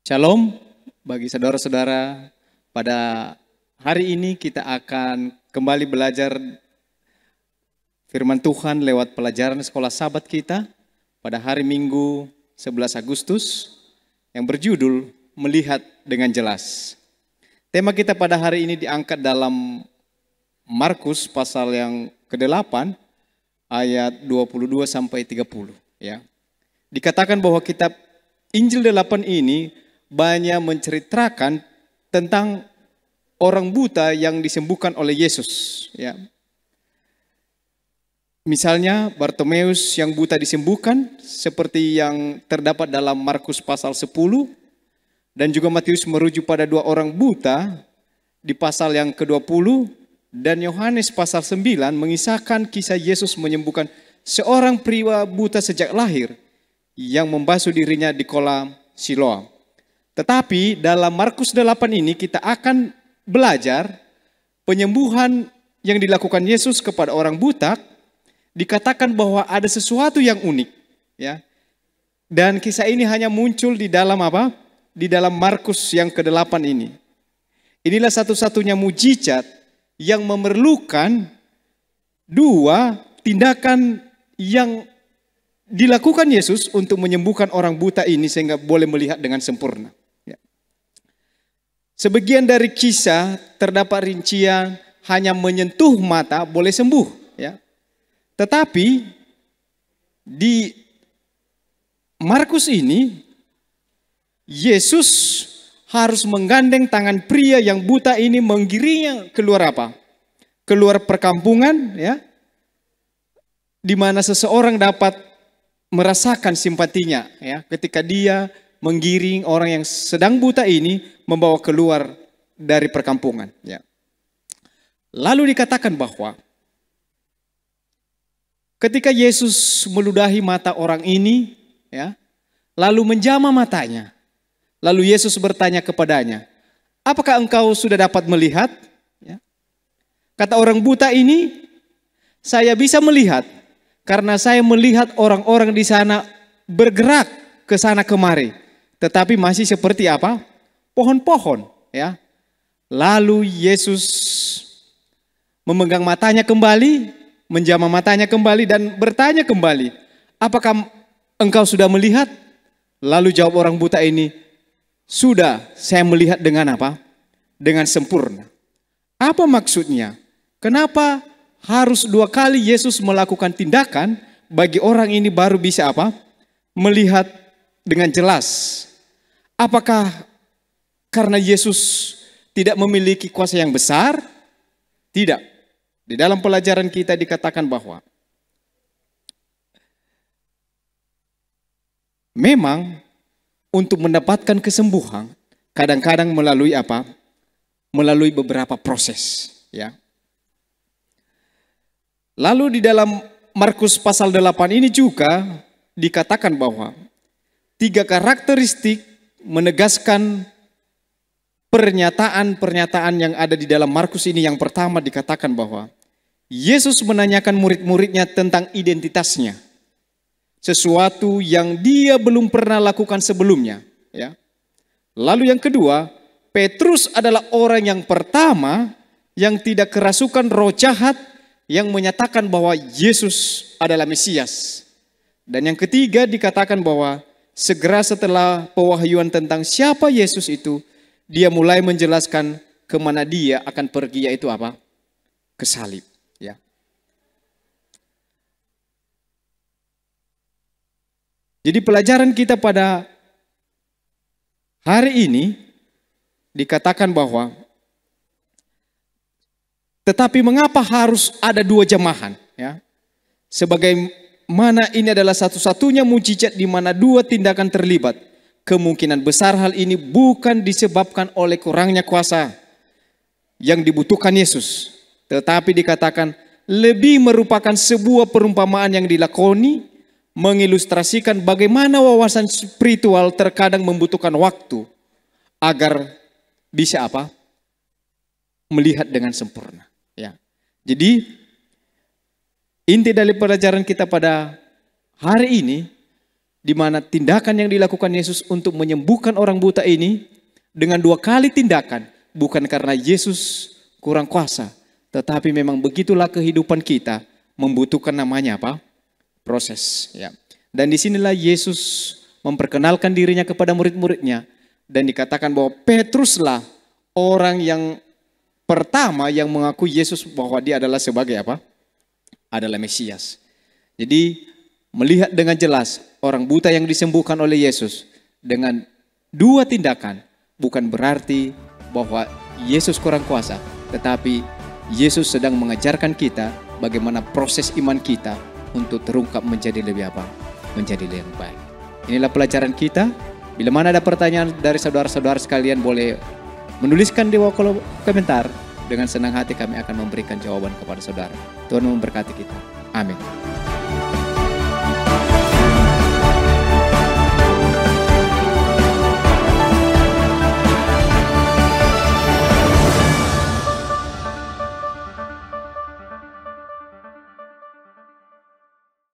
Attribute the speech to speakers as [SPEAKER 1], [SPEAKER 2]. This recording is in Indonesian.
[SPEAKER 1] Shalom bagi saudara-saudara. Pada hari ini kita akan kembali belajar firman Tuhan lewat pelajaran sekolah sahabat kita pada hari Minggu 11 Agustus yang berjudul Melihat dengan Jelas. Tema kita pada hari ini diangkat dalam Markus pasal yang ke-8 ayat 22 sampai 30 ya. Dikatakan bahwa kitab Injil 8 ini banyak menceritakan tentang orang buta yang disembuhkan oleh Yesus. Ya. Misalnya Bartimeus yang buta disembuhkan seperti yang terdapat dalam Markus pasal 10. Dan juga Matius merujuk pada dua orang buta di pasal yang ke-20. Dan Yohanes pasal 9 mengisahkan kisah Yesus menyembuhkan seorang pria buta sejak lahir yang membasuh dirinya di kolam Siloam. Tetapi dalam Markus 8 ini kita akan belajar penyembuhan yang dilakukan Yesus kepada orang buta. Dikatakan bahwa ada sesuatu yang unik, ya. Dan kisah ini hanya muncul di dalam apa? Di dalam Markus yang ke-8 ini. Inilah satu-satunya mujizat yang memerlukan dua tindakan yang dilakukan Yesus untuk menyembuhkan orang buta ini sehingga boleh melihat dengan sempurna. Sebagian dari kisah terdapat rincian hanya menyentuh mata boleh sembuh, ya. Tetapi di Markus ini Yesus harus menggandeng tangan pria yang buta ini menggiringnya keluar apa? Keluar perkampungan, ya. Di mana seseorang dapat merasakan simpatinya, ya, ketika dia menggiring orang yang sedang buta ini membawa keluar dari perkampungan. Ya. Lalu dikatakan bahwa ketika Yesus meludahi mata orang ini, ya, lalu menjamah matanya, lalu Yesus bertanya kepadanya, apakah engkau sudah dapat melihat? Ya. Kata orang buta ini, saya bisa melihat karena saya melihat orang-orang di sana bergerak ke sana kemari. Tetapi masih seperti apa? Pohon-pohon, ya. Lalu Yesus memegang matanya kembali, menjamah matanya kembali dan bertanya kembali, apakah engkau sudah melihat? Lalu jawab orang buta ini, sudah, saya melihat dengan apa? Dengan sempurna. Apa maksudnya? Kenapa harus dua kali Yesus melakukan tindakan bagi orang ini baru bisa apa? Melihat dengan jelas. Apakah karena Yesus tidak memiliki kuasa yang besar? Tidak. Di dalam pelajaran kita dikatakan bahwa memang untuk mendapatkan kesembuhan kadang-kadang melalui apa? Melalui beberapa proses, ya. Lalu di dalam Markus pasal 8 ini juga dikatakan bahwa tiga karakteristik menegaskan pernyataan-pernyataan yang ada di dalam Markus ini. Yang pertama dikatakan bahwa Yesus menanyakan murid-muridnya tentang identitasnya. Sesuatu yang dia belum pernah lakukan sebelumnya. Ya. Lalu yang kedua, Petrus adalah orang yang pertama yang tidak kerasukan roh jahat yang menyatakan bahwa Yesus adalah Mesias. Dan yang ketiga dikatakan bahwa segera setelah pewahyuan tentang siapa Yesus itu, dia mulai menjelaskan kemana dia akan pergi, yaitu apa? Ke salib. Ya. Jadi pelajaran kita pada hari ini dikatakan bahwa tetapi mengapa harus ada dua jamahan? Ya. Sebagaimana ini adalah satu-satunya mujizat di mana dua tindakan terlibat. Kemungkinan besar hal ini bukan disebabkan oleh kurangnya kuasa yang dibutuhkan Yesus. Tetapi dikatakan lebih merupakan sebuah perumpamaan yang dilakoni, mengilustrasikan bagaimana wawasan spiritual terkadang membutuhkan waktu agar bisa apa? Melihat dengan sempurna. Ya. Jadi inti dari pelajaran kita pada hari ini di mana tindakan yang dilakukan Yesus untuk menyembuhkan orang buta ini dengan 2 kali tindakan, bukan karena Yesus kurang kuasa, tetapi memang begitulah kehidupan kita, membutuhkan namanya apa? Proses. Ya. Dan disinilah Yesus memperkenalkan dirinya kepada murid-muridnya, dan dikatakan bahwa Petruslah orang yang pertama yang mengakui Yesus bahwa dia adalah sebagai apa? Adalah Mesias. Jadi melihat dengan jelas orang buta yang disembuhkan oleh Yesus dengan 2 tindakan bukan berarti bahwa Yesus kurang kuasa, tetapi Yesus sedang mengajarkan kita bagaimana proses iman kita untuk terungkap menjadi lebih apa? Menjadi lebih baik. Inilah pelajaran kita. Bila mana ada pertanyaan dari saudara-saudara sekalian, boleh menuliskan di kolom komentar. Dengan senang hati kami akan memberikan jawaban kepada saudara. Tuhan memberkati kita. Amin.